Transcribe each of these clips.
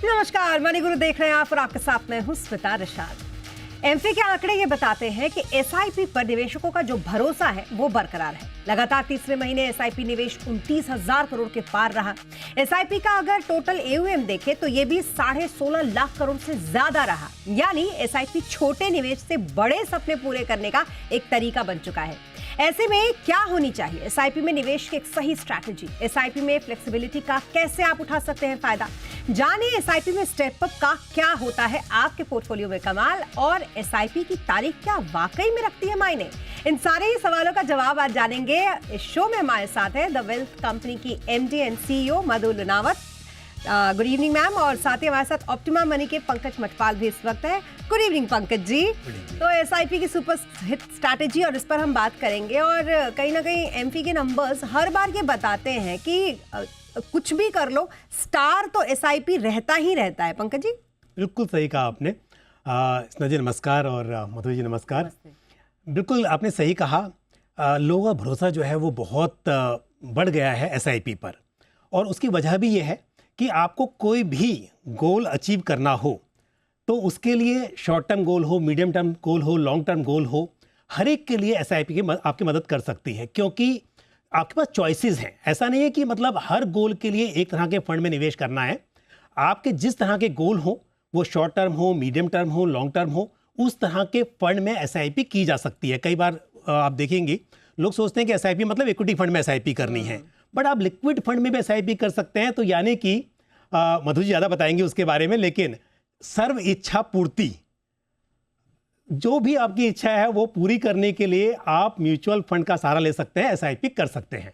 नमस्कार, मनी गुरु देख रहे हैं आप और आपके साथ मैं हूं स्मिता रशाद। एमफी के आंकड़े ये बताते हैं कि एसआईपी पर निवेशकों का जो भरोसा है वो बरकरार है। लगातार तीसरे महीने एसआईपी निवेश 29,000 करोड़ के पार रहा। एसआईपी का अगर टोटल एयूएम देखें तो ये भी 16.5 लाख करोड़ से ज्यादा रहा। यानी एसआईपी छोटे निवेश से बड़े सपने पूरे करने का एक तरीका बन चुका है। ऐसे में क्या होनी चाहिए एसआईपी में निवेश की एक सही स्ट्रैटेजी, एसआईपी में फ्लेक्सिबिलिटी का कैसे आप उठा सकते हैं फायदा, जानिए एसआईपी में स्टेप अप का क्या होता है आपके पोर्टफोलियो में कमाल, और एसआईपी की तारीख क्या वाकई में रखती है मायने। इन सारे ही सवालों का जवाब आज जानेंगे। इस शो में हमारे साथ है द वेल्थ कंपनी की MD and CEO Madhu Lunawat. Good evening ma'am. और साथ ही हमारे साथ ऑप्टिमा मनी के पंकज मटपाल भी इस वक्त है। Good evening Pankaj ji. तो एसआईपी की सुपर हिट स्ट्रैटेजी और इस पर हम बात करेंगे। और कहीं ना कहीं एमपी के नंबर्स हर बार ये बताते हैं कि कुछ भी कर लो, स्टार तो एसआईपी रहता ही रहता है। पंकज जी बिल्कुल सही कहा आपने। स्मिता जी नमस्कार और मधु जी नमस्कार। बिल्कुल आपने सही कहा। लोगों का भरोसा जो है वो बहुत बढ़ गया है एसआईपी पर, और उसकी वजह भी ये है कि आपको कोई भी गोल अचीव करना हो तो उसके लिए शॉर्ट टर्म गोल हो, मीडियम टर्म गोल हो, लॉन्ग टर्म गोल हो, हर एक के लिए एसआईपी की आपकी मदद कर सकती है, क्योंकि आपके पास चॉइसेस हैं। ऐसा नहीं है कि मतलब हर गोल के लिए एक तरह के फंड में निवेश करना है। आपके जिस तरह के गोल हो, वो शॉर्ट टर्म हो, मीडियम टर्म हो, लॉन्ग टर्म हो, उस तरह के फंड में एसआईपी की जा सकती है। कई बार आप देखेंगे लोग सोचते हैं कि एसआईपी मतलब इक्विटी फंड में एसआईपी करनी है, बट आप लिक्विड फंड में भी एसआईपी कर सकते हैं। तो यानी कि मधु जी ज़्यादा बताएंगे उसके बारे में, लेकिन सर्व इच्छा पूर्ति, जो भी आपकी इच्छा है वो पूरी करने के लिए आप म्यूचुअल फंड का सहारा ले सकते हैं, एसआईपी कर सकते हैं।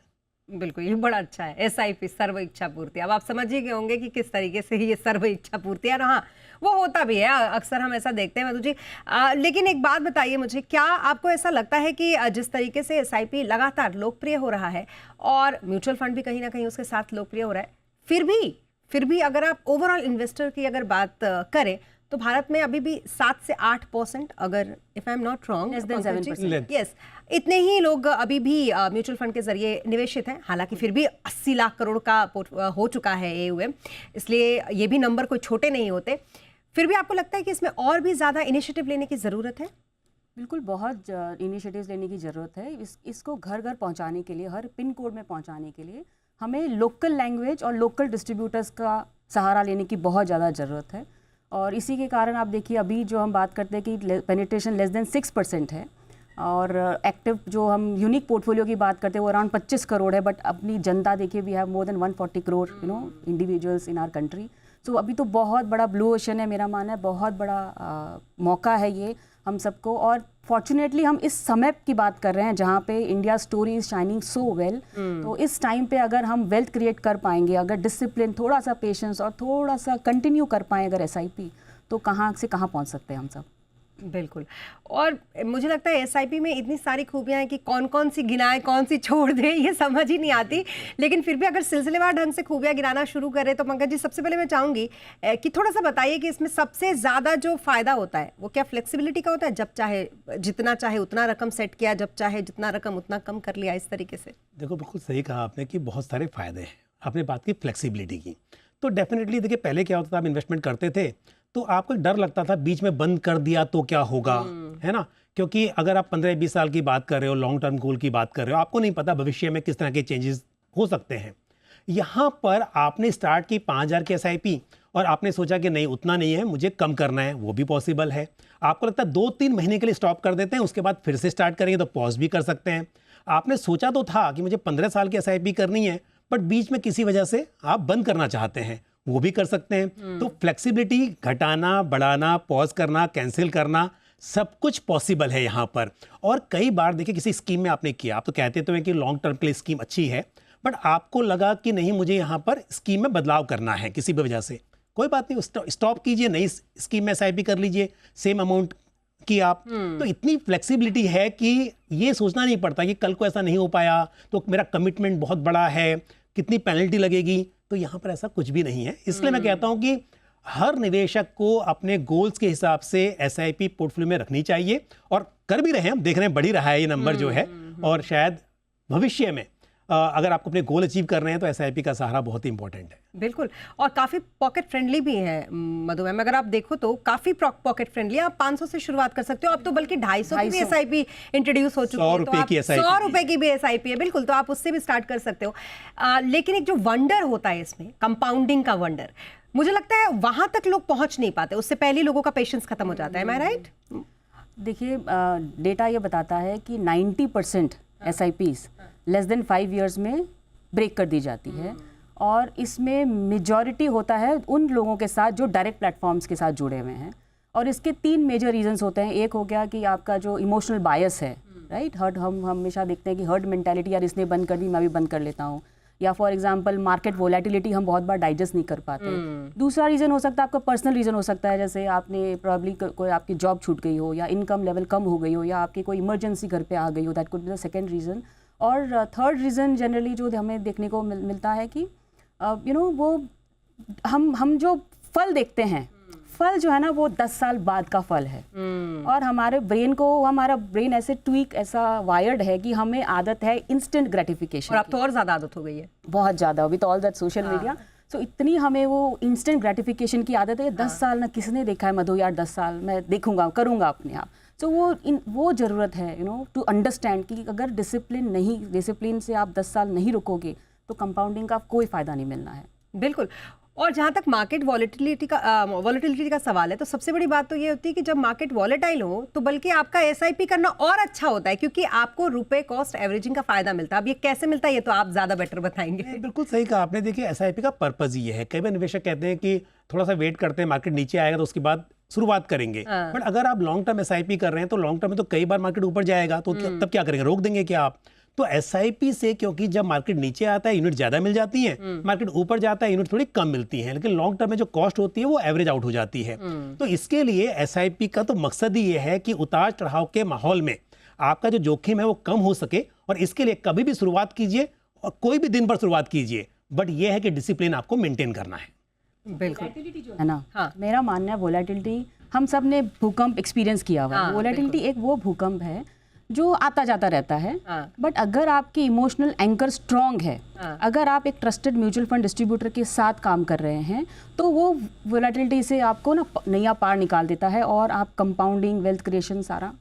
बिल्कुल, ये बड़ा अच्छा है एसआईपी, सर्व इच्छा पूर्ति। अब आप समझ ही गए होंगे कि किस तरीके से ये सर्व इच्छा पूर्ति है। हाँ, वो होता भी है, अक्सर हम ऐसा देखते हैं मधु जी। लेकिन एक बात बताइए मुझे, क्या आपको ऐसा लगता है कि जिस तरीके से एसआईपी लगातार लोकप्रिय हो रहा है और म्यूचुअल फंड भी कहीं ना कहीं उसके साथ लोकप्रिय हो रहा है, फिर भी अगर आप ओवरऑल इन्वेस्टर की अगर बात करें तो भारत में अभी भी 7 से 8%, अगर if I am not wrong, less than 7%, yes, इतने ही लोग अभी भी म्यूचुअल फंड के जरिए निवेशित हैं। हालांकि फिर भी 80 लाख करोड़ का हो चुका है एयूएम, इसलिए ये भी नंबर कोई छोटे नहीं होते। फिर भी आपको लगता है कि इसमें और भी ज़्यादा इनिशिएटिव लेने की ज़रूरत है? बिल्कुल, बहुत इनिशिएटिव्स लेने की ज़रूरत है। इसको घर घर पहुंचाने के लिए, हर पिन कोड में पहुंचाने के लिए हमें लोकल लैंग्वेज और लोकल डिस्ट्रीब्यूटर्स का सहारा लेने की बहुत ज़्यादा ज़रूरत है। और इसी के कारण आप देखिए, अभी जो हम बात करते हैं कि पेनिट्रेशन लेस देन 6% है, और एक्टिव जो हम यूनिक पोर्टफोलियो की बात करते हैं वो अराउंड 25 करोड़ है। बट अपनी जनता देखिए, we have more than 140 crore individuals in our country. So अभी तो बहुत बड़ा ब्लू ओशन है, मेरा मानना है बहुत बड़ा मौका है ये हम सबको। और फॉर्चुनेटली हम इस समय की बात कर रहे हैं जहाँ पे India story is shining so well. तो इस टाइम पे अगर हम वेल्थ क्रिएट कर पाएंगे, अगर डिसिप्लिन, थोड़ा सा पेशेंस और थोड़ा सा कंटिन्यू कर पाएँ अगर एसआईपी, तो कहाँ से कहाँ पहुँच सकते हैं हम सब। बिल्कुल। और मुझे लगता है एसआईपी में इतनी सारी खूबियां हैं कि कौन कौन सी गिनाएं, कौन सी छोड़ दें, ये समझ ही नहीं आती। लेकिन फिर भी अगर सिलसिलेवार ढंग से खूबियां गिनाना शुरू करें तो पंकज जी, सबसे पहले मैं चाहूंगी कि थोड़ा सा बताइए कि इसमें सबसे ज़्यादा जो फ़ायदा होता है वो क्या फ्लेक्सिबिलिटी का होता है? जब चाहे जितना चाहे उतना रकम सेट किया, जब चाहे जितना रकम उतना कम कर लिया, इस तरीके से? देखो, बिल्कुल सही कहा आपने कि बहुत सारे फ़ायदे हैं। आपने बात की फ्लेक्सिबिलिटी की, तो डेफिनेटली देखिए, पहले क्या होता था, आप इन्वेस्टमेंट करते थे तो आपको डर लगता था बीच में बंद कर दिया तो क्या होगा, है ना? क्योंकि अगर आप 15-20 साल की बात कर रहे हो, लॉन्ग टर्म गोल की बात कर रहे हो, आपको नहीं पता भविष्य में किस तरह के चेंजेस हो सकते हैं। यहाँ पर आपने स्टार्ट की 5,000 की एसआईपी और आपने सोचा कि नहीं, उतना नहीं है, मुझे कम करना है, वो भी पॉसिबल है। आपको लगता है 2-3 महीने के लिए स्टॉप कर देते हैं, उसके बाद फिर से स्टार्ट करेंगे तो पॉज भी कर सकते हैं। आपने सोचा तो था कि मुझे 15 साल की एसआईपी करनी है, बट बीच में किसी वजह से आप बंद करना चाहते हैं, वो भी कर सकते हैं। तो फ्लेक्सिबिलिटी, घटाना, बढ़ाना, पॉज करना, कैंसिल करना, सब कुछ पॉसिबल है यहाँ पर। और कई बार देखिए, किसी स्कीम में आपने किया, आप तो कहते तो हैं कि लॉन्ग टर्म के लिए स्कीम अच्छी है, बट आपको लगा कि नहीं, मुझे यहाँ पर स्कीम में बदलाव करना है किसी भी वजह से, कोई बात नहीं, स्टॉप कीजिए, नई स्कीम में एसआईपी कर लीजिए, सेम अमाउंट की आप। तो इतनी फ्लेक्सिबिलिटी है कि ये सोचना नहीं पड़ता कि कल को ऐसा नहीं हो पाया तो मेरा कमिटमेंट बहुत बड़ा है, कितनी पेनल्टी लगेगी। तो यहाँ पर ऐसा कुछ भी नहीं है। इसलिए मैं कहता हूँ कि हर निवेशक को अपने गोल्स के हिसाब से एसआईपी पोर्टफोलियो में रखनी चाहिए, और कर भी रहे हैं, हम देख रहे हैं बढ़ ही रहा है ये नंबर जो है, और शायद भविष्य में अगर आपको अपने गोल अचीव कर रहे हैं तो एसआईपी का सहारा बहुत ही इंपॉर्टेंट है। बिल्कुल, और काफ़ी पॉकेट फ्रेंडली भी है मधु मैम। अगर आप देखो तो काफ़ी पॉकेट फ्रेंडली, आप 500 से शुरुआत कर सकते हो। अब तो बल्कि 250 की भी एसआईपी इंट्रोड्यूस हो चुकी है, 100 रुपए की SIP 100 रुपए की भी एसआईपी है, बिल्कुल, तो आप उससे भी स्टार्ट कर सकते हो। लेकिन एक जो वंडर होता है इसमें, कंपाउंडिंग का वंडर, मुझे लगता है वहां तक लोग पहुंच नहीं पाते, उससे पहले लोगों का पेशेंस खत्म हो जाता है। एम आई राइट? देखिए, डेटा ये बताता है कि 90% SIPs लेस देन 5 इयर्स में ब्रेक कर दी जाती है, और इसमें मेजॉरिटी होता है उन लोगों के साथ जो डायरेक्ट प्लेटफॉर्म्स के साथ जुड़े हुए हैं। और इसके 3 मेजर रीजंस होते हैं। एक हो गया कि आपका जो इमोशनल बायस है, राइट, हर्ड, हम हमेशा देखते हैं कि हर्ड मेंटालिटी, यार इसने बंद कर दी मैं भी बंद कर लेता हूँ, या फॉर एग्जांपल मार्केट वोलेटिलिटी हम बहुत बार डाइजेस्ट नहीं कर पाते। दूसरा रीज़न हो सकता है आपका पर्सनल रीज़न हो सकता है, जैसे आपने प्रॉब्ली कोई आपकी जॉब छूट गई हो, या इनकम लेवल कम हो गई हो, या आपकी कोई इमरजेंसी घर पे आ गई हो, that could be the second reason. और थर्ड रीज़न जनरली जो हमें देखने को मिलता है कि वो हम जो फल देखते हैं, फल जो है ना वो 10 साल बाद का फल है। और हमारे हमारा ब्रेन ऐसे ट्वीक, ऐसा वायर्ड है कि हमें आदत है इंस्टेंट ग्रेटिफिकेशन। और अब तो और ज्यादा आदत हो गई है, बहुत ज़्यादा, with all that social media. So इतनी हमें वो इंस्टेंट ग्रेटिफिकेशन की आदत है। 10 साल ना किसने देखा है मधु, यार 10 साल मैं देखूंगा, करूंगा अपने आप। सो वो ज़रूरत है टू अंडरस्टैंड कि अगर डिसिप्लिन से आप 10 साल नहीं रुकोगे तो कंपाउंडिंग का कोई फ़ायदा नहीं मिलना है। बिल्कुल। और जहाँ तक मार्केट वॉलेटिलिटी का सवाल है, तो सबसे बड़ी बात तो ये होती है कि जब मार्केट वॉलेटाइल हो तो बल्कि आपका एसआईपी करना और अच्छा होता है, क्योंकि आपको रुपए कॉस्ट एवरेजिंग का फायदा मिलता है। अब ये कैसे मिलता है ये तो आप ज्यादा बेटर बताएंगे। बिल्कुल सही कहा आपने। देखिए, एसआईपी का पर्पज ये है। कई बार निवेशक कहते हैं कि थोड़ा सा वेट करते हैं, मार्केट नीचे आएगा तो उसके बाद शुरुआत करेंगे। बट अगर आप लॉन्ग टर्म एसआईपी कर रहे हैं तो लॉन्ग टर्म में तो कई बार मार्केट ऊपर जाएगा, तो तब क्या करेंगे, रोक देंगे क्या आप? तो एसआईपी से, क्योंकि जब मार्केट नीचे आता है यूनिट ज्यादा मिल जाती है, मार्केट ऊपर जाता है यूनिट थोड़ी कम मिलती है, लेकिन लॉन्ग टर्म में जो कॉस्ट होती है वो एवरेज आउट हो जाती है। तो इसके लिए एसआईपी का तो मकसद ही ये है कि उतार चढ़ाव के माहौल में आपका जो जोखिम है वो कम हो सके। और इसके लिए कभी भी शुरुआत कीजिए और कोई भी दिन पर शुरुआत कीजिए, बट ये है कि डिसिप्लिन आपको मेंटेन करना है। बिल्कुल है ना। मेरा मानना है वोलेटिलिटी, हम सब ने भूकंप एक्सपीरियंस किया हुआ है। वोलेटिलिटी एक वो भूकंप है जो आता जाता रहता है, बट अगर आपकी इमोशनल एंकर स्ट्रांग है, अगर आप एक ट्रस्टेड म्यूचुअल फंड डिस्ट्रीब्यूटर के साथ काम कर रहे हैं, तो वो वोलेटिलिटी से आपको ना नया पार निकाल देता है और आप कंपाउंडिंग, वेल्थ क्रिएशन सारा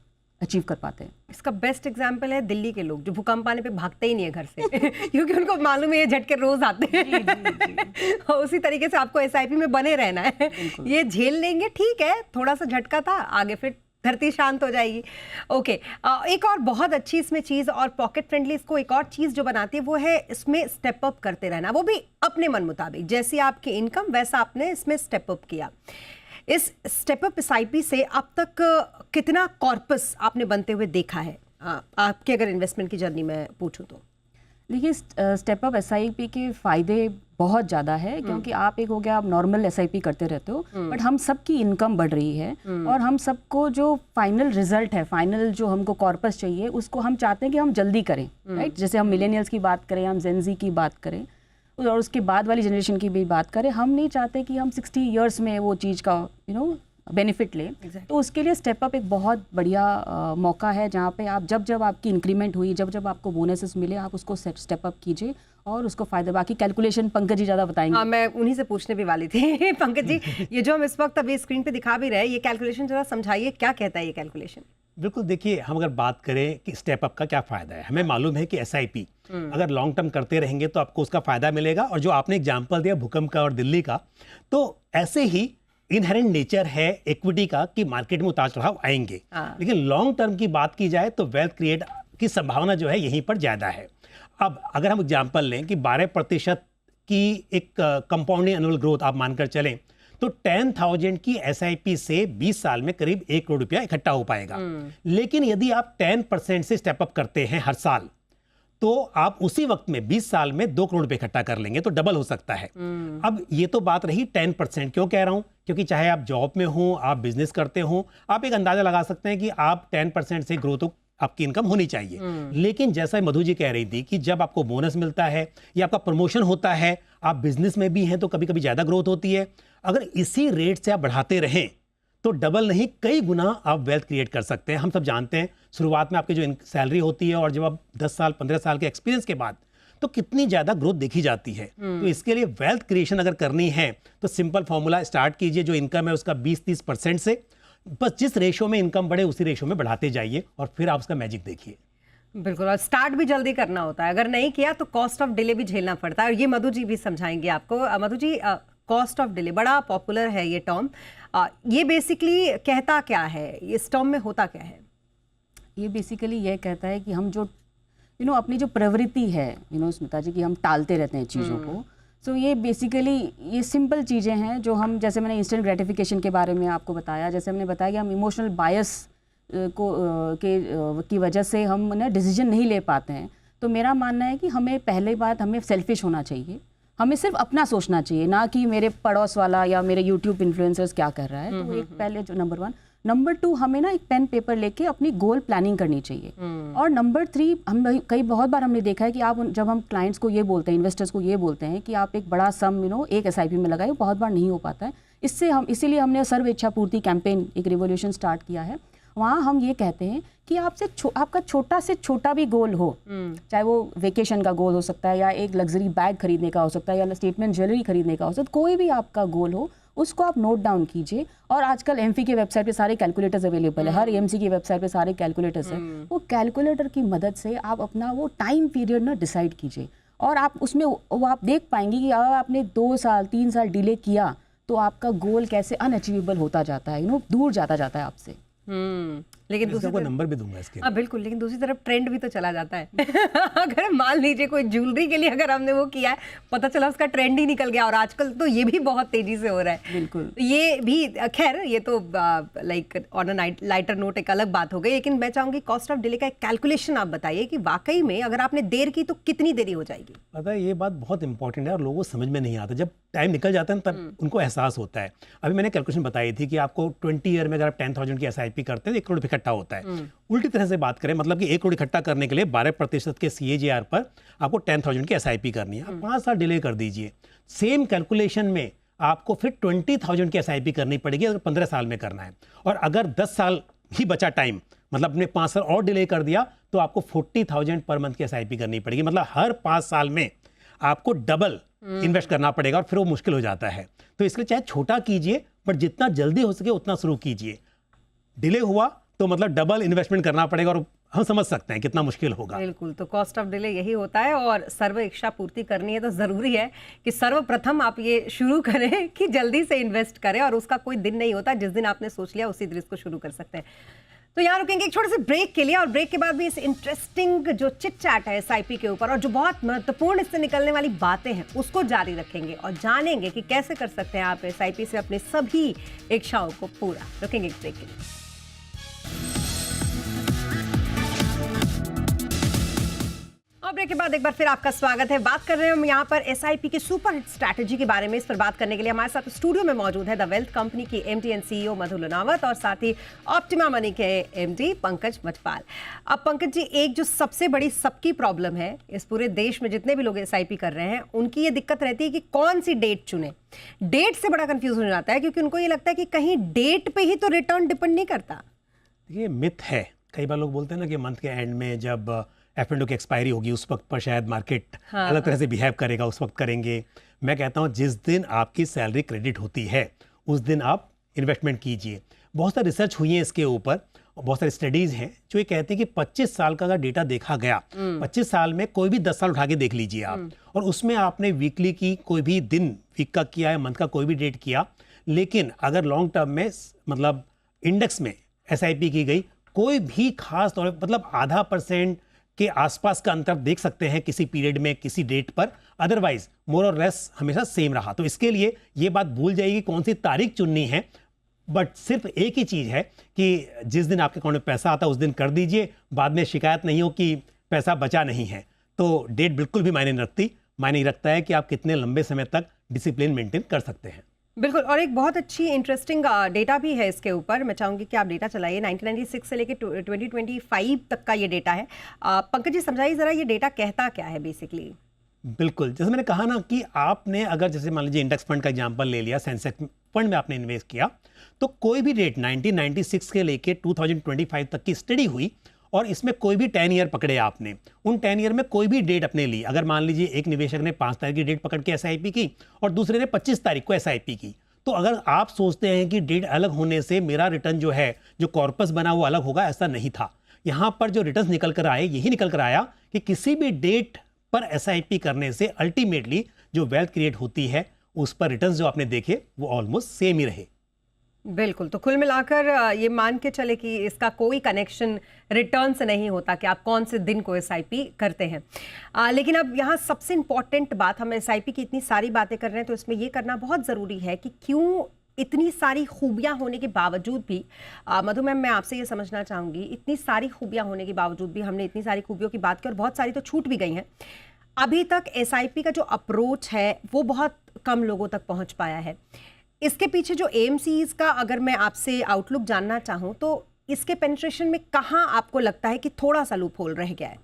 अचीव कर पाते हैं। इसका बेस्ट एग्जांपल है दिल्ली के लोग, जो भूकंप आने पे भागते ही नहीं है घर से क्योंकि उनको मालूम है ये झटके रोज आते हैं। और उसी तरीके से आपको एसआईपी में बने रहना है। ये झेल लेंगे, ठीक है, थोड़ा सा झटका था, आगे फिर धरती शांत हो जाएगी। ओके, एक और बहुत अच्छी इसमें चीज़ और पॉकेट फ्रेंडली इसको एक और चीज़ जो बनाती है वो है इसमें स्टेप अप करते रहना, वो भी अपने मन मुताबिक। जैसी आपकी इनकम वैसा आपने इसमें स्टेप अप किया। इस स्टेप अप एसआईपी से अब तक कितना कॉर्पस आपने बनते हुए देखा है, आपके अगर इन्वेस्टमेंट की जर्नी में पूछूं तो? देखिए, स्टेप अप एसआईपी के फ़ायदे बहुत ज़्यादा है, क्योंकि आप एक हो गया, आप नॉर्मल एसआईपी करते रहते हो, बट हम सबकी इनकम बढ़ रही है, और हम सबको जो फाइनल रिजल्ट है, फाइनल जो हमको कॉर्पस चाहिए, उसको हम चाहते हैं कि हम जल्दी करें, राइट। जैसे हम मिलेनियल्स की बात करें, हम जेनजी की बात करें, और उसके बाद वाली जनरेशन की भी बात करें, हम नहीं चाहते कि हम 60 ईयर्स में वो चीज़ का बेनिफिट ले। तो उसके लिए स्टेप अप एक बहुत बढ़िया मौका है, जहाँ पे आप जब आपकी इंक्रीमेंट हुई, जब आपको बोनसेस मिले, आप उसको स्टेप अप कीजिए और उसको फायदा। बाकी कैलकुलेशन पंकज जी ज़्यादा बताएंगे। हाँ, मैं उन्हीं से पूछने भी वाली थी। पंकज जी, ये जो हम इस वक्त अभी स्क्रीन पे दिखा भी रहे हैं, ये कैलकुलेशन जरा समझाइए, क्या कहता है ये कैलकुलेशन? बिल्कुल, देखिए, हम अगर बात करें कि स्टेप अप का क्या फायदा है, हमें मालूम है कि एसआईपी अगर लॉन्ग टर्म करते रहेंगे तो आपको उसका फायदा मिलेगा। और जो आपने एग्जांपल दिया भूकंप का और दिल्ली का, तो ऐसे ही इनहेरेंट नेचर है इक्विटी का कि मार्केट में उतार चढ़ाव आएंगे, लेकिन लॉन्ग टर्म की बात की जाए तो वेल्थ क्रिएट की संभावना जो है यहीं पर ज्यादा है। अब अगर हम एग्जांपल लें कि 12% की एक कंपाउंडिंग एनुअल ग्रोथ आप मानकर चलें, तो 10,000 की एसआईपी से 20 साल में करीब 1 करोड़ रुपया इकट्ठा हो पाएगा। लेकिन यदि आप 10% से स्टेप अप करते हैं हर साल, तो आप उसी वक्त में 20 साल में 2 करोड़ रुपए इकट्ठा कर लेंगे, तो डबल हो सकता है। अब ये तो बात रही 10%। क्यों कह रहा हूं? क्योंकि चाहे आप जॉब में हो, आप बिजनेस करते हो, आप एक अंदाजा लगा सकते हैं कि आप 10% से ग्रोथ आपकी इनकम होनी चाहिए। लेकिन जैसा मधु जी कह रही थी कि जब आपको बोनस मिलता है या आपका प्रमोशन होता है, आप बिजनेस में भी हैं, तो कभी कभी ज्यादा ग्रोथ होती है। अगर इसी रेट से आप बढ़ाते रहें तो डबल नहीं, कई गुना आप वेल्थ क्रिएट कर सकते हैं। हम सब जानते हैं शुरुआत में आपकी जो सैलरी होती है, और जब आप 10 साल 15 साल के एक्सपीरियंस के बाद, तो कितनी ज़्यादा ग्रोथ देखी जाती है। तो इसके लिए वेल्थ क्रिएशन अगर करनी है तो सिंपल फॉर्मूला स्टार्ट कीजिए, जो इनकम है उसका 20-30% से, बस जिस रेशो में इनकम बढ़े उसी रेशो में बढ़ाते जाइए और फिर आप उसका मैजिक देखिए। बिल्कुल, और स्टार्ट भी जल्दी करना होता है, अगर नहीं किया तो कॉस्ट ऑफ डिले भी झेलना पड़ता है, और ये मधु जी भी समझाएंगे आपको। Madhu ji, cost of delay बड़ा पॉपुलर है ये टर्म, ये बेसिकली कहता क्या है, इस टर्म में होता क्या है? ये बेसिकली ये कहता है कि हम जो अपनी जो प्रवृत्ति है स्मिता जी, कि हम टालते रहते हैं चीज़ों को। सो ये बेसिकली ये सिंपल चीज़ें हैं जो हम, जैसे मैंने इंस्टेंट ग्रेटिफिकेशन के बारे में आपको बताया, जैसे हमने बताया कि हम इमोशनल बायस की वजह से हम डिसीजन नहीं ले पाते हैं। तो मेरा मानना है कि हमें पहले बात हमें सेल्फिश होना चाहिए, हमें सिर्फ अपना सोचना चाहिए, ना कि मेरे पड़ोस वाला या मेरे यूट्यूब इन्फ्लुएंसर्स क्या कर रहा है। तो एक पहले जो नंबर 1, नंबर 2 हमें ना एक पेन पेपर लेके अपनी गोल प्लानिंग करनी चाहिए। और नंबर 3, हम बहुत बार हमने देखा है कि आप जब हम क्लाइंट्स को ये बोलते हैं, इन्वेस्टर्स को ये बोलते हैं कि आप एक बड़ा सम एक SIP में लगाए, बहुत बार नहीं हो पाता है। इसीलिए हमने सर्व इच्छा पूर्ति कैंपेन, एक रिवोल्यूशन स्टार्ट किया है। वहाँ हम ये कहते हैं कि आपका छोटा से छोटा भी गोल हो, चाहे वो वेकेशन का गोल हो सकता है, या एक लग्जरी बैग खरीदने का हो सकता है, या स्टेटमेंट ज्वेलरी खरीदने का हो सकता है, कोई भी आपका गोल हो, उसको आप नोट डाउन कीजिए। और आजकल एमफी की वेबसाइट पे सारे कैलकुलेटर्स अवेलेबल है, हर एएमसी की वेबसाइट पे सारे कैलकुलेटर्स हैं। वो कैलकुलेटर की मदद से आप अपना वो टाइम पीरियड ना डिसाइड कीजिए, और आप उसमें वो आप देख पाएंगे कि अगर आपने 2 साल 3 साल डिले किया तो आपका गोल कैसे अनअचीवेबल होता जाता है, दूर जाता है आपसे। लेकिन दूसरी तरफ नंबर भी दूंगा इसके। हाँ बिल्कुल, लेकिन दूसरी तरफ ट्रेंड भी तो चला जाता है। अगर मान लीजिए कोई ज्वेलरी के लिए अगर हमने वो किया है, पता चला उसका ट्रेंड ही निकल गया, और आजकल तो ये भी बहुत तेजी से हो रहा है। बिल्कुल, ये भी खैर, ये तो like on a lighter note एक अलग बात हो गई। लेकिन मैं चाहूंगी कॉस्ट ऑफ डिले का एक कैलकुलेशन आप बताइए कि वाकई में अगर आपने देर की तो कितनी देरी हो जाएगी। पता है, ये बात बहुत इंपॉर्टेंट है और लोगों को समझ में नहीं आता। जब टाइम निकल जाता है तब उनको एहसास होता है। अभी मैंने कैलकुलेशन बताई थी कि आपको 20 ईयर में अगर आप 10,000 की SIP करते हैं तो 1 करोड़ इकट्ठा होता है। उल्टी तरह से बात करें, मतलब कि 1 करोड़ इकट्ठा करने के लिए 12% के CAGR पर आपको 10,000 की SIP करनी है। आप 5 साल डिले कर दीजिए। सेम कैलकुलेशन में आपको फिर 20,000 की SIP करनी पड़ेगी अगर 15 साल में करना है। और अगर 10 साल ही बचा टाइम, मतलब अपने 5 साल और डिले कर दिया, तो आपको 40,000 पर मंथ की SIP करनी पड़ेगी। मतलब हर 5 साल में आपको डबल इन्वेस्ट करना पड़ेगा, और फिर वो मुश्किल हो जाता है। तो इसलिए चाहे छोटा कीजिए, बट जितना जल्दी हो सके उतना शुरू कीजिए। डिले हुआ तो मतलब डबल इन्वेस्टमेंट करना पड़ेगा, और हम समझ सकते हैं कितना मुश्किल होगा। बिल्कुल, तो कॉस्ट ऑफ डिले यही होता है, और सर्व इच्छा पूर्ति करनी है तो जरूरी है कि सर्वप्रथम आप ये शुरू करें कि जल्दी से इन्वेस्ट करें, और उसका कोई दिन नहीं होता, जिस दिन आपने सोच लिया उसी दिन इसको शुरू कर सकते हैं। तो यहाँ रुकेंगे एक छोटे से ब्रेक के लिए, और ब्रेक के बाद भी इस इंटरेस्टिंग जो चिट चैट है SIP के ऊपर, और जो बहुत महत्वपूर्ण इससे निकलने वाली बातें हैं उसको जारी रखेंगे, और जानेंगे कि कैसे कर सकते हैं आप SIP से अपने सभी इच्छाओं को पूरा। रुकेंगे एक ब्रेक के लिए। ब्रेक के बाद एक बार फिर आपका स्वागत है। बात कर रहे हैं हम यहाँ पर SIP की सुपर हिट स्ट्रैटेजी के बारे में। इस पर बात करने के लिए हमारे साथ स्टूडियो में मौजूद है द वेल्थ कंपनी की MD एंड CEO मधु लुनावत, और साथ ही ऑप्टिमा मनी के MD पंकज मटपाल। अब पंकज जी, एक जो सबसे बड़ी सबकी प्रॉब्लम है इस पूरे देश में, जितने भी लोग SIP कर रहे हैं, उनकी ये दिक्कत रहती है कि कौन सी डेट चुने। डेट से बड़ा कंफ्यूज हो जाता है, क्योंकि उनको ये लगता है कि कहीं डेट पे ही तो रिटर्न डिपेंड नहीं करता। ये मिथ है। कई बार लोग बोलते हैं ना कि मंथ के एंड में जब F&O की एक्सपायरी होगी उस वक्त पर शायद मार्केट अलग तरह से बिहेव करेगा, उस वक्त करेंगे। मैं कहता हूँ जिस दिन आपकी सैलरी क्रेडिट होती है उस दिन आप इन्वेस्टमेंट कीजिए। बहुत सारी रिसर्च हुई है इसके ऊपर, बहुत सारी स्टडीज़ हैं जो ये कहती है कि 25 साल का अगर डेटा देखा गया, 25 साल में कोई भी 10 साल उठा के देख लीजिए आप, और उसमें आपने वीकली की कोई भी दिन वीक का किया है, मंथ का कोई भी डेट किया, लेकिन अगर लॉन्ग टर्म में मतलब इंडेक्स में SIP की गई, कोई भी खास तौर पर मतलब 0.5% के आसपास का अंतर देख सकते हैं किसी पीरियड में, किसी डेट पर। अदरवाइज मोर और लेस हमेशा सेम रहा। तो इसके लिए ये बात भूल जाइए कि कौन सी तारीख चुननी है, बट सिर्फ एक ही चीज़ है कि जिस दिन आपके अकाउंट में पैसा आता है उस दिन कर दीजिए, बाद में शिकायत नहीं हो कि पैसा बचा नहीं है। तो डेट बिल्कुल भी मायने नहीं रखती, मायने रखता है कि आप कितने लंबे समय तक डिसिप्लिन मेंटेन कर सकते हैं। बिल्कुल, और एक बहुत अच्छी इंटरेस्टिंग डेटा भी है इसके ऊपर। मैं चाहूंगी कि आप डेटा चलाइए। 1996 से लेकर 2025 तक का ये डेटा है। पंकज जी, समझाइए ज़रा ये डेटा कहता क्या है बेसिकली। बिल्कुल, जैसे मैंने कहा ना कि आपने अगर जैसे मान लीजिए इंडेक्स फंड का एग्जांपल ले लिया, सेंसेक्स फंड में आपने इन्वेस्ट किया, तो कोई भी रेट 1996 के लेके 2025 तक की स्टडी हुई, और इसमें कोई भी 10 ईयर पकड़े आपने, उन 10 ईयर में कोई भी डेट अपने ली, अगर मान लीजिए एक निवेशक ने 5 तारीख की डेट पकड़ के SIP की और दूसरे ने 25 तारीख को SIP की, तो अगर आप सोचते हैं कि डेट अलग होने से मेरा रिटर्न जो है, जो कॉर्पस बना वो अलग होगा, ऐसा नहीं था। यहाँ पर जो रिटर्न निकल कर आए, यही निकल कर आया कि किसी भी डेट पर SIP करने से अल्टीमेटली जो वेल्थ क्रिएट होती है उस पर रिटर्न्स जो आपने देखे वो ऑलमोस्ट सेम ही रहे। बिल्कुल, तो कुल मिलाकर ये मान के चले कि इसका कोई कनेक्शन रिटर्न से नहीं होता कि आप कौन से दिन को SIP करते हैं। लेकिन अब यहाँ सबसे इम्पॉर्टेंट बात, हम SIP की इतनी सारी बातें कर रहे हैं तो इसमें ये करना बहुत ज़रूरी है कि क्यों इतनी सारी खूबियाँ होने के बावजूद भी, मधु मैम मैं आपसे ये समझना चाहूँगी, इतनी सारी खूबियाँ होने के बावजूद भी हमने इतनी सारी खूबियों की बात की और बहुत सारी तो छूट भी गई हैं, अभी तक SIP का जो अप्रोच है वो बहुत कम लोगों तक पहुँच पाया है। इसके पीछे जो AMCs का अगर मैं आपसे आउटलुक जानना चाहूँ तो इसके पेनिट्रेशन में कहाँ आपको लगता है कि थोड़ा सा लूप होल रह गया है?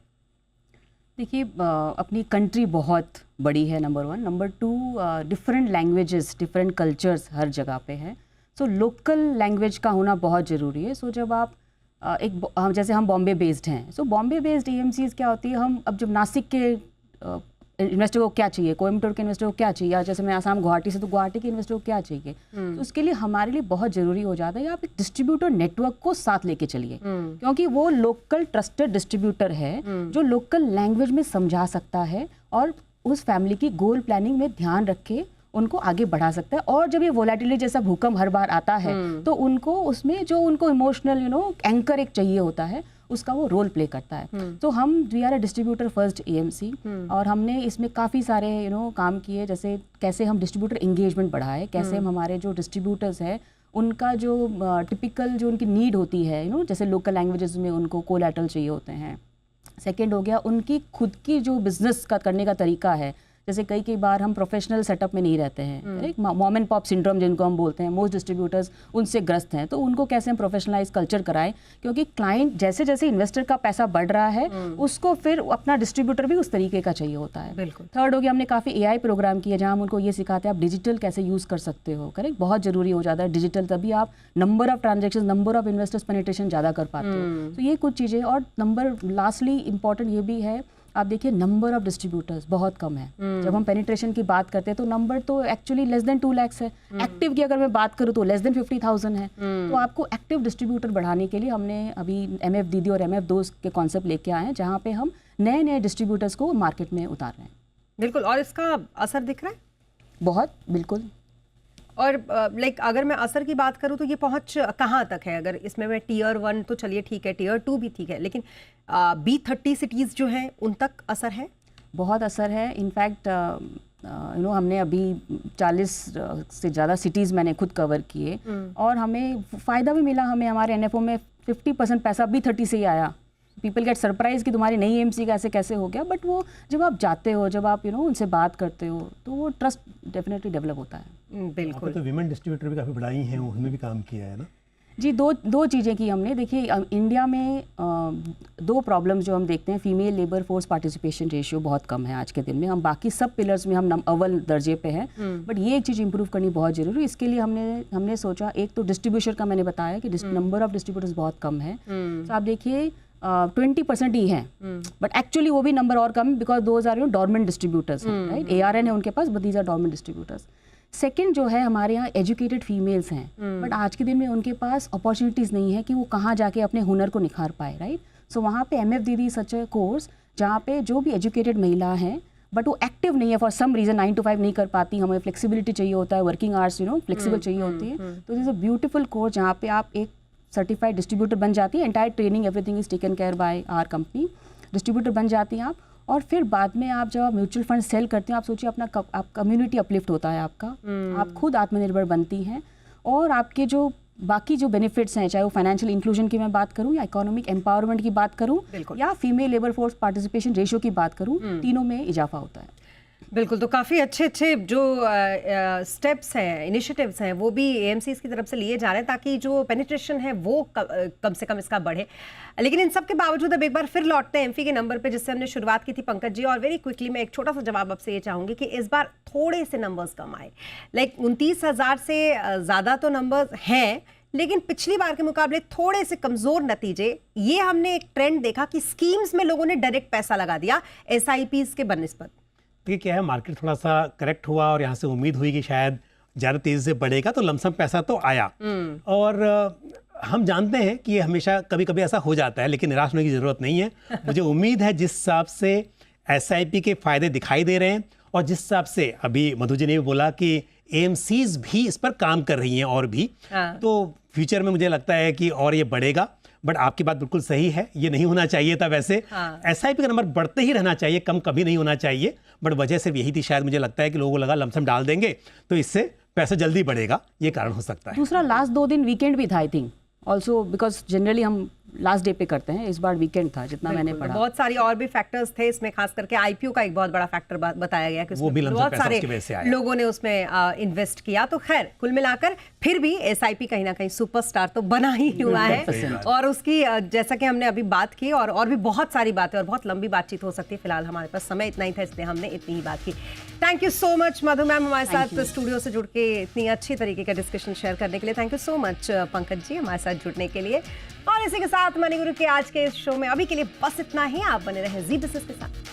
देखिए, अपनी कंट्री बहुत बड़ी है, number 1। Number 2, different languages, different cultures हर जगह पे है। सो लोकल लैंग्वेज का होना बहुत ज़रूरी है। सो जब आप जैसे हम बॉम्बे बेस्ड हैं, सो बॉम्बे बेस्ड AMCs क्या होती है, हम अब जब नासिक के इन्वेस्टर को क्या चाहिए, कोयम्बटूर के इन्वेस्टर को क्या चाहिए, या जैसे मैं आसाम गुवाहाटी से, तो गुवाहाटी के इन्वेस्टर को क्या चाहिए, तो उसके लिए हमारे लिए बहुत ज़रूरी हो जाता है कि आप एक डिस्ट्रीब्यूटर नेटवर्क को साथ लेके चलिए, क्योंकि वो लोकल ट्रस्टेड डिस्ट्रीब्यूटर है जो लोकल लैंग्वेज में समझा सकता है और उस फैमिली की गोल प्लानिंग में ध्यान रखे उनको आगे बढ़ा सकता है। और जब ये वोलेटिलिटी जैसा भूकंप हर बार आता है तो उनको उसमें जो उनको इमोशनल एंकर एक चाहिए होता है, उसका वो रोल प्ले करता है। तो हम we are a distributor first AMC, और हमने इसमें काफ़ी सारे काम किए, जैसे कैसे हम डिस्ट्रीब्यूटर एंगेजमेंट बढ़ाए, कैसे हम हमारे जो डिस्ट्रीब्यूटर्स हैं उनका जो टिपिकल जो उनकी नीड होती है, जैसे लोकल लैंग्वेजेस में उनको कोलैटरल चाहिए होते हैं। सेकेंड हो गया उनकी खुद की जो बिजनेस का करने का तरीका है, जैसे कई बार हम प्रोफेशनल सेटअप में नहीं रहते हैं, एक मॉम एंड पॉप सिंड्रोम जिनको हम बोलते हैं, मोस्ट डिस्ट्रीब्यूटर्स उनसे ग्रस्त हैं, तो उनको कैसे हम प्रोफेशनलाइज कल्चर कराएं, क्योंकि क्लाइंट जैसे जैसे इन्वेस्टर का पैसा बढ़ रहा है उसको फिर अपना डिस्ट्रीब्यूटर भी उस तरीके का चाहिए होता है। बिल्कुल। थर्ड हो गया, हमने काफ़ी AI प्रोग्राम किए जहाँ हम उनको ये सिखाते हैं आप डिजिटल कैसे यूज़ कर सकते हो, करेक्ट, बहुत ज़रूरी हो जाता है डिजिटल, तभी आप number of transaction, number of investors penetration ज़्यादा कर पाते हो। तो ये कुछ चीज़ें, और नंबर लास्टली इंपॉर्टेंट ये भी है, आप देखिए नंबर ऑफ डिस्ट्रीब्यूटर्स बहुत कम है। जब हम पेनिट्रेशन की बात करते हैं तो नंबर तो एक्चुअली लेस देन 2 लाख है, एक्टिव की अगर मैं बात करूँ तो लेस देन 50,000 है। तो आपको एक्टिव डिस्ट्रीब्यूटर बढ़ाने के लिए हमने अभी MF दीदी और MF दोस्त के कॉन्सेप्ट लेके आए हैं, जहाँ पे हम नए नए डिस्ट्रीब्यूटर्स को मार्केट में उतार रहे हैं। बिल्कुल, और इसका असर दिख रहा है बहुत, बिल्कुल। और अगर मैं असर की बात करूँ तो ये पहुँच कहाँ तक है? अगर इसमें मैं Tier 1 तो चलिए ठीक है, Tier 2 भी ठीक है, लेकिन B30 सिटीज़ जो हैं उन तक असर है? बहुत असर है। इनफैक्ट हमने अभी 40 से ज़्यादा सिटीज़ मैंने खुद कवर किए और हमें फ़ायदा भी मिला। हमें हमारे NFO में 50% पैसा B30 से ही आया। पीपल गेट सरप्राइज कि तुम्हारी नई AMC का ऐसे हो गया, बट वो जब आप जाते हो, जब आप उनसे बात करते हो तो वो ट्रस्ट डेफिनेटली डेवलप होता है। बिल्कुल। तो विमेन डिस्ट्रीब्यूटर भी काफ़ी बढ़ाई हैं, उनमें भी काम किया है ना जी। दो चीज़ें की हमने। देखिए, इंडिया में 2 प्रॉब्लम्स जो हम देखते हैं, female labour force participation ratio बहुत कम है आज के दिन में। हम बाकी सब पिलर्स में हम अव्वल दर्जे पे हैं, बट ये एक चीज़ इंप्रूव करनी बहुत ज़रूरी है। इसके लिए हमने सोचा, एक तो डिस्ट्रीब्यूशन का मैंने बताया कि नंबर ऑफ डिस्ट्रीब्यूटर्स बहुत कम है। तो आप देखिए 20% ही हैं, बट एक्चुअली वो भी नंबर और कम, because those are dormant distributors हैं, राइट। ARN है उनके पास, but these are dormant distributors. Second जो है, हमारे यहाँ एजुकेटेड फीमेल्स हैं, बट आज के दिन में उनके पास अपॉर्चुनिटीज़ नहीं है कि वो कहाँ जाके अपने हुनर को निखार पाए, राइट। सो वहाँ पे MF दीदी सच ए कोर्स जहाँ पे जो भी एजुकेटेड महिला हैं बट वो एक्टिव नहीं है, फॉर सम रीज़न 9 to 5 नहीं कर पाती, हमें फ्लेक्सिबिलिटी चाहिए होता है, वर्किंग आवर्स फ्लेक्सिबल चाहिए होती है, तो this is a beautiful course जहाँ पे आप एक सर्टिफाइड डिस्ट्रीब्यूटर बन जाती है। Entire training everything is taken care by our company. Distributor बन जाती हैं आप, और फिर बाद में आप जब म्यूचुअल फंड सेल करते हैं, आप सोचिए अपना आप कम्युनिटी अपलिफ्ट होता है आपका, आप खुद आत्मनिर्भर बनती हैं, और आपके जो बाकी जो बेनिफिट्स हैं, चाहे वो फाइनेंशियल इंक्लूजन की मैं बात करूं या इकोनॉमिक एम्पावरमेंट की बात करूं या female labour force participation ratio की बात करूं, तीनों में इजाफा होता है। बिल्कुल। तो काफ़ी अच्छे जो स्टेप्स हैं, इनिशिएटिव्स हैं, वो भी AMCs की तरफ से लिए जा रहे हैं ताकि जो पेनिट्रेशन है वो कम से कम इसका बढ़े। लेकिन इन सब के बावजूद अब एक बार फिर लौटते हैं एमफी के नंबर पे जिससे हमने शुरुआत की थी पंकज जी, और वेरी क्विकली मैं एक छोटा सा जवाब आपसे ये चाहूँगी कि इस बार थोड़े से नंबर्स कम आए। 29,000 से ज़्यादा तो नंबर्स हैं, लेकिन पिछली बार के मुकाबले थोड़े से कमजोर नतीजे। ये हमने एक ट्रेंड देखा कि स्कीम्स में लोगों ने डायरेक्ट पैसा लगा दिया एसआईपीज के बनस्पत। देखिए क्या है, मार्केट थोड़ा सा करेक्ट हुआ और यहाँ से उम्मीद हुई कि शायद ज़्यादा तेज़ी से बढ़ेगा, तो लमसम पैसा तो आया। और हम जानते हैं कि ये हमेशा कभी कभी ऐसा हो जाता है, लेकिन निराश होने की ज़रूरत नहीं है। मुझे उम्मीद है जिस हिसाब से एसआईपी के फ़ायदे दिखाई दे रहे हैं और जिस हिसाब से अभी मधु जी ने भी बोला कि एएमसीज भी इस पर काम कर रही हैं और भी, तो फ्यूचर में मुझे लगता है कि और ये बढ़ेगा। बट आपकी बात बिल्कुल सही है, ये नहीं होना चाहिए था वैसे। एसआईपी का नंबर बढ़ते ही रहना चाहिए, कम कभी नहीं होना चाहिए। बट वजह सिर्फ यही थी शायद, मुझे लगता है कि लोगों को लगा लमसम डाल देंगे तो इससे पैसा जल्दी बढ़ेगा, ये कारण हो सकता है। दूसरा लास्ट 2 दिन वीकेंड भी था I think also, because generally हम लास्ट डे पे करते हैं, इस बार वीकेंड था जितना मैंने पढ़ा। बहुत सारी और भी फैक्टर्स थे इसमें, खास करके आईपीओ का एक बहुत बड़ा फैक्टर बताया गया कि वो भी बहुत सारे लोगों ने उसमें इन्वेस्ट किया। तो खैर कुल मिलाकर फिर भी एसआईपी कहीं ना कहीं सुपरस्टार तो बना ही हुआ है और उसकी जैसा कि हमने अभी बात की और भी बहुत सारी बातें और बहुत लंबी बातचीत हो सकती है। फिलहाल हमारे पास समय इतना ही था, इसलिए हमने इतनी ही बात की। Thank you so much Madhu ma'am हमारे साथ स्टूडियो से जुड़ के इतनी अच्छी तरीके का डिस्कशन शेयर करने के लिए। Thank you so much Pankaj ji हमारे साथ जुड़ने के लिए। और इसी के साथ मणिगुरु के आज के इस शो में अभी के लिए बस इतना ही। आप बने रहे जी डिस्कस के साथ।